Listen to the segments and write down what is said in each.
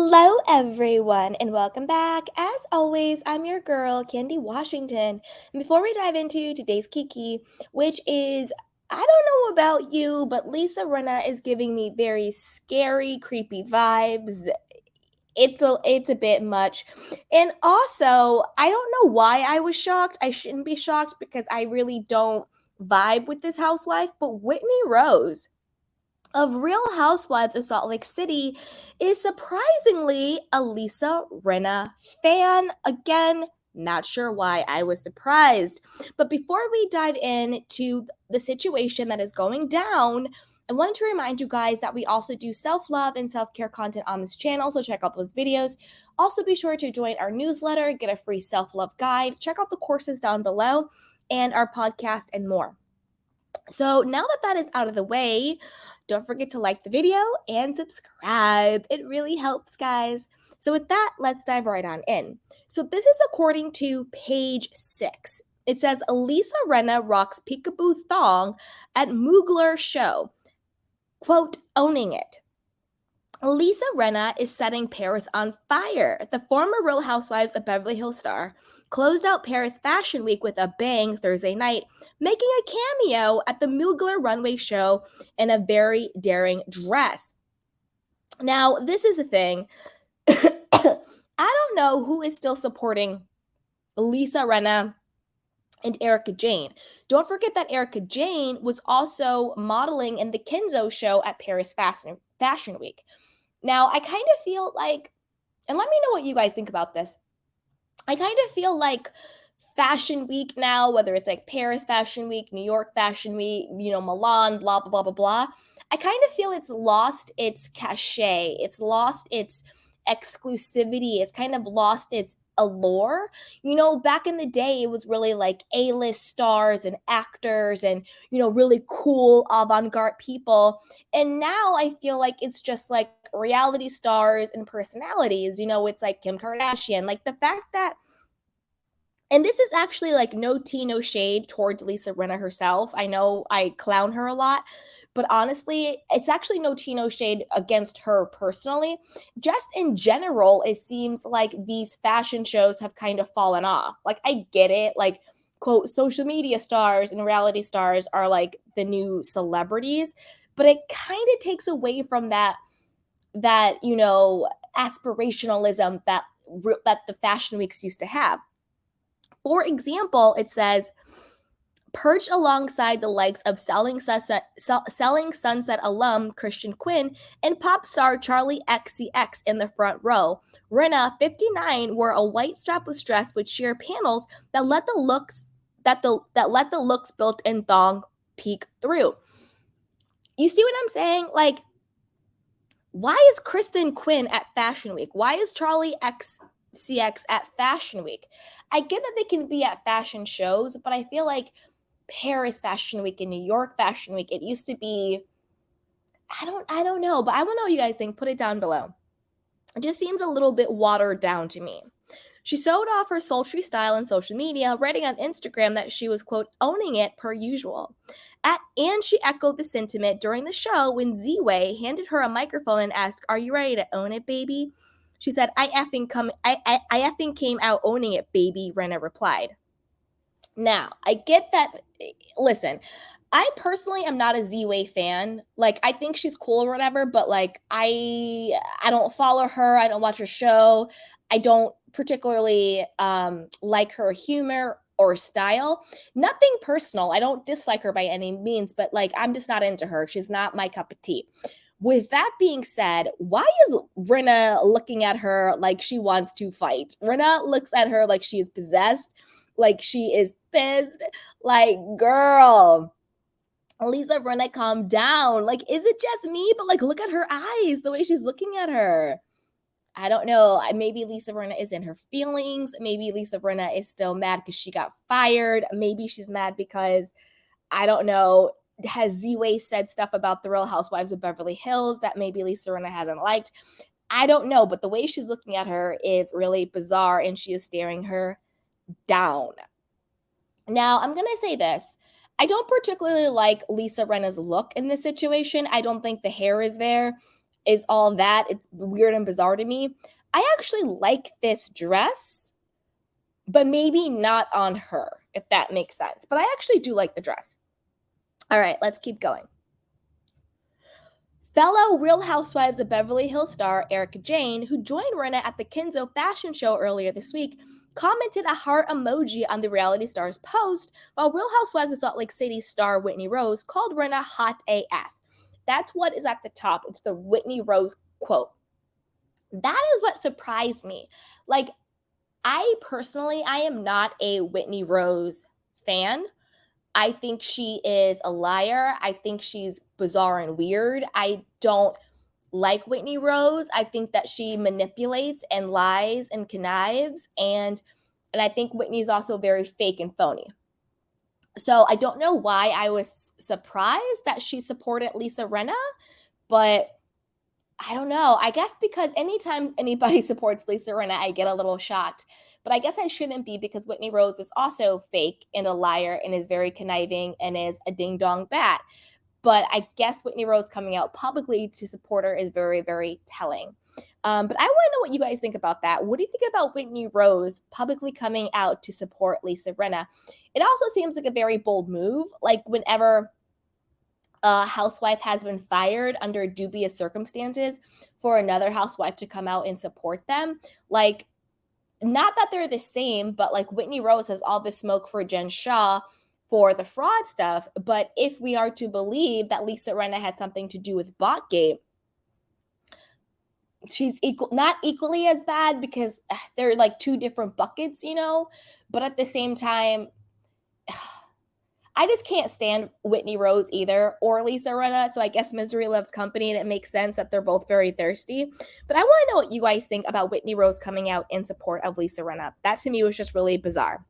Hello, everyone, and welcome back. As always, I'm your girl, Candy Washington. And before we dive into today's Kiki, which is, I don't know about you, but Lisa Rinna is giving me very scary, creepy vibes. It's a bit much. And also, I don't know why I was shocked. I shouldn't be shocked because I really don't vibe with this housewife, but Whitney Rose of Real Housewives of Salt Lake City is surprisingly a Lisa Rinna fan. Again, not sure why I was surprised. But before we dive into the situation that is going down, I wanted to remind you guys that we also do self-love and self-care content on this channel, so check out those videos. Also, be sure to join our newsletter, get a free self-love guide, check out the courses down below, and our podcast and more. So now that that is out of the way, don't forget to like the video and subscribe. It really helps, guys. So with that, let's dive right on in. So this is according to page 6. It says, Lisa Rinna rocks peekaboo thong at Mugler show. Quote, owning it. Lisa Rinna is setting Paris on fire. The former Real Housewives of Beverly Hills star closed out Paris Fashion Week with a bang Thursday night, making a cameo at the Mugler runway show in a very daring dress. Now, this is a thing. I don't know who is still supporting Lisa Rinna and Erica Jane. Don't forget that Erica Jane was also modeling in the Kenzo show at Paris Fashion Week. Now, I kind of feel like, and let me know what you guys think about this. I kind of feel like Fashion Week now, whether it's like Paris Fashion Week, New York Fashion Week, Milan, blah, blah, blah, blah, blah. I kind of feel it's lost its cachet. It's lost its exclusivity. It's kind of lost its allure. Back in the day, it was really like A-list stars and actors and, really cool avant-garde people. And now I feel like it's just like reality stars and personalities. It's like Kim Kardashian. Like the fact that, and this is actually like no tea, no shade towards Lisa Rinna herself. I know I clown her a lot, but honestly, it's actually no tea, no shade against her personally. Just in general, it seems like these fashion shows have kind of fallen off. Like, I get it. Like, quote, social media stars and reality stars are like the new celebrities, but it kind of takes away from that aspirationalism that the fashion weeks used to have. For example, it says, perched alongside the likes of Selling Sunset alum Christian Quinn and pop star Charlie XCX in the front row. Rinna, 59, wore a white strapless dress with sheer panels that let the looks built-in thong peek through. You see what I'm saying? Like, why is Kristen Quinn at Fashion Week? Why is Charlie XCX at Fashion Week? I get that they can be at fashion shows, but I feel like Paris Fashion Week and New York Fashion Week, it used to be, I don't know, but I want to know what you guys think. Put it down below. It just seems a little bit watered down to me. She showed off her sultry style on social media, writing on Instagram that she was, quote, owning it per usual. And she echoed the sentiment during the show when Ziwe handed her a microphone and asked, are you ready to own it, baby? She said, I effing came out owning it, baby, Rinna replied. Now, I get that. Listen, I personally am not a Ziwe fan. Like, I think she's cool or whatever, but like, I don't follow her. I don't watch her show. I don't particularly like her humor or style. Nothing personal. I don't dislike her by any means, but like, I'm just not into her. She's not my cup of tea. With that being said, why is Rinna looking at her like she wants to fight? Rinna looks at her like she is possessed, like she is pissed. Like, girl, Lisa Rinna, calm down. Like, is it just me? But like, look at her eyes, the way she's looking at her. I don't know. Maybe Lisa Rinna is in her feelings. Maybe Lisa Rinna is still mad because she got fired. Maybe she's mad because, I don't know, has Ziwe said stuff about the Real Housewives of Beverly Hills that maybe Lisa Rinna hasn't liked? I don't know, but the way she's looking at her is really bizarre, and she is staring her down. Now, I'm going to say this. I don't particularly like Lisa Rinna's look in this situation. I don't think the hair is there. is all that. It's weird and bizarre to me. I actually like this dress, but maybe not on her, if that makes sense. But I actually do like the dress. All right, let's keep going. Fellow Real Housewives of Beverly Hills star Erica Jane, who joined Rinna at the Kenzo fashion show earlier this week, commented a heart emoji on the reality star's post, while Real Housewives of Salt Lake City star Whitney Rose called Rinna hot AF. That's what is at the top. It's the Whitney Rose quote. That is what surprised me. Like, I am not a Whitney Rose fan. I think she is a liar. I think she's bizarre and weird. I don't like Whitney Rose. I think that she manipulates and lies and connives. And I think Whitney's also very fake and phony. So I don't know why I was surprised that she supported Lisa Rinna, but I don't know. I guess because anytime anybody supports Lisa Rinna, I get a little shocked. But I guess I shouldn't be, because Whitney Rose is also fake and a liar and is very conniving and is a ding dong bat. But I guess Whitney Rose coming out publicly to support her is very, very telling. But I want to know what you guys think about that. What do you think about Whitney Rose publicly coming out to support Lisa Rinna? It also seems like a very bold move. Like, whenever a housewife has been fired under dubious circumstances, for another housewife to come out and support them. Like, not that they're the same, but like Whitney Rose has all this smoke for Jen Shah for the fraud stuff. But if we are to believe that Lisa Rinna had something to do with Botgate, she's not equally as bad, because they're like two different buckets, but at the same time, I just can't stand Whitney Rose either, or Lisa Rinna. So I guess misery loves company, and it makes sense that they're both very thirsty. But I want to know what you guys think about Whitney Rose coming out in support of Lisa Rinna. That to me was just really bizarre.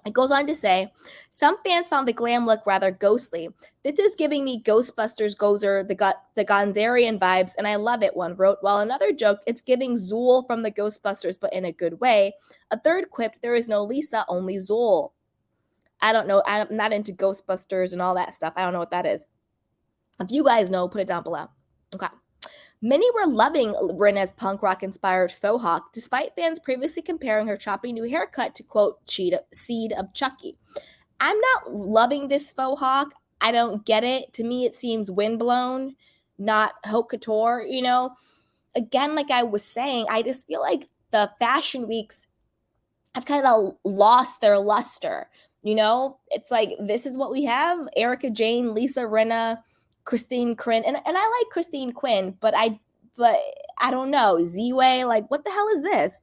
It goes on to say, some fans found the glam look rather ghostly. This is giving me Ghostbusters Gozer, the Gonzarian vibes, and I love it, one wrote. While another joked, it's giving Zool from the Ghostbusters, but in a good way. A third quipped, there is no Lisa, only Zool. I don't know. I'm not into Ghostbusters and all that stuff. I don't know what that is. If you guys know, put it down below. Okay. Many were loving Rinna's punk rock inspired faux hawk, despite fans previously comparing her choppy new haircut to, quote, Seed of Chucky. I'm not loving this faux hawk. I don't get it. To me, it seems windblown, not haute couture, Again, like I was saying, I just feel like the fashion weeks have kind of lost their luster. It's like, this is what we have: Erica Jane, Lisa Rinna, Christine Quinn, and I like Christine Quinn, but I don't know, Ziwe, like, what the hell is this?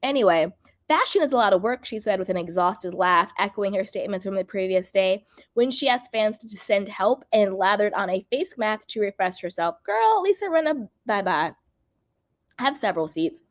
Anyway, fashion is a lot of work, she said with an exhausted laugh, echoing her statements from the previous day when she asked fans to send help and lathered on a face mask to refresh herself. Girl, Lisa Rinna, bye-bye. I have several seats.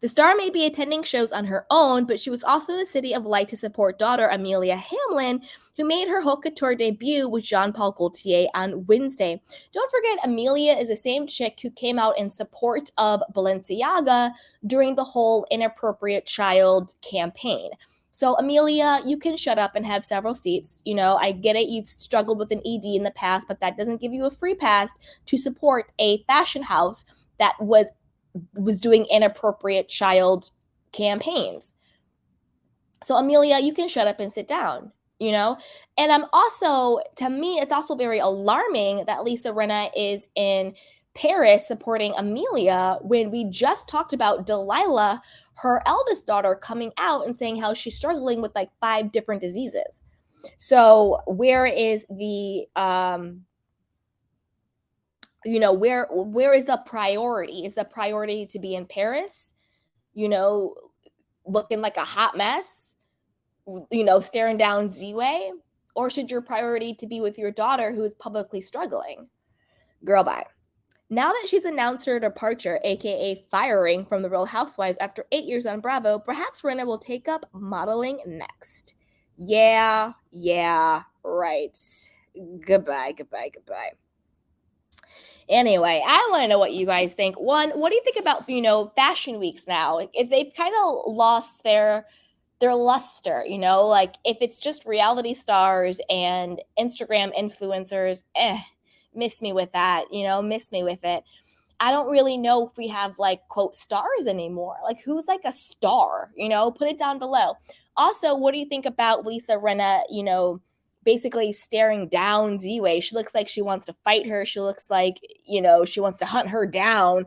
The star may be attending shows on her own, but she was also in the City of Light to support daughter Amelia Hamlin, who made her haute couture debut with Jean-Paul Gaultier on Wednesday. Don't forget, Amelia is the same chick who came out in support of Balenciaga during the whole inappropriate child campaign. So, Amelia, you can shut up and have several seats. I get it. You've struggled with an ED in the past, but that doesn't give you a free pass to support a fashion house that was doing inappropriate child campaigns. So, Amelia, you can shut up and sit down, And I'm also, to me, it's also very alarming that Lisa Rinna is in Paris supporting Amelia when we just talked about Delilah, her eldest daughter, coming out and saying how she's struggling with like 5 different diseases. So where is the where is the priority? Is the priority to be in Paris, looking like a hot mess, staring down Ziwe? Or should your priority to be with your daughter who is publicly struggling? Girl, bye. Now that she's announced her departure, aka firing from the Real Housewives after 8 years on Bravo, perhaps Rinna will take up modeling next. Yeah, right. Goodbye. Anyway, I want to know what you guys think. One, what do you think about, fashion weeks now? If they've kind of lost their luster, like if it's just reality stars and Instagram influencers, miss me with that, miss me with it. I don't really know if we have like quote stars anymore. Like who's like a star, you know? Put it down below. Also, what do you think about Lisa Rinna, you know, basically staring down Ziwe? She looks like she wants to fight her. She looks like, you know, she wants to hunt her down.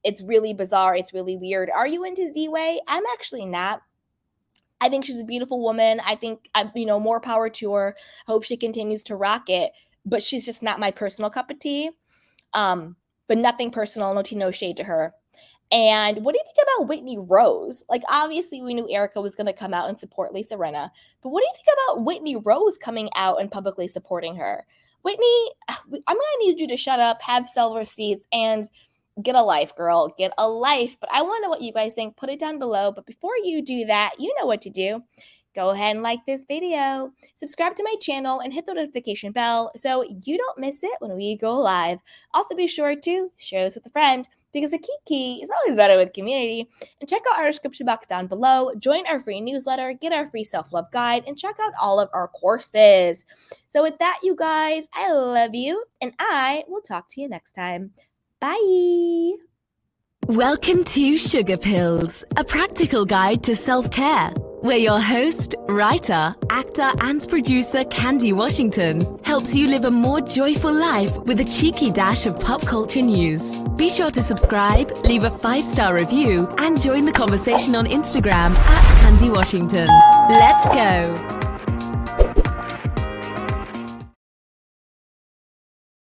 It's really bizarre. It's really weird. Are you into Ziwe? I'm actually not. I think she's a beautiful woman. I think, you know, more power to her. Hope she continues to rock it. But she's just not my personal cup of tea. But nothing personal, no tea, no shade to her. And what do you think about Whitney Rose? Like, obviously, we knew Erica was going to come out and support Lisa Rinna. But what do you think about Whitney Rose coming out and publicly supporting her? Whitney, I'm going to need you to shut up, have silver seats, and get a life, girl. Get a life. But I want to know what you guys think. Put it down below. But before you do that, you know what to do. Go ahead and like this video, subscribe to my channel, and hit the notification bell so you don't miss it when we go live. Also, be sure to share this with a friend because a kiki is always better with community. And check out our description box down below. Join our free newsletter, get our free self-love guide, and check out all of our courses. So with that, you guys, I love you, and I will talk to you next time. Bye! Welcome to Sugar Pills, a practical guide to self-care, where your host, writer, actor, and producer Candy Washington helps you live a more joyful life with a cheeky dash of pop culture news. Be sure to subscribe, leave a 5-star review, and join the conversation on Instagram @Candy Washington. Let's go!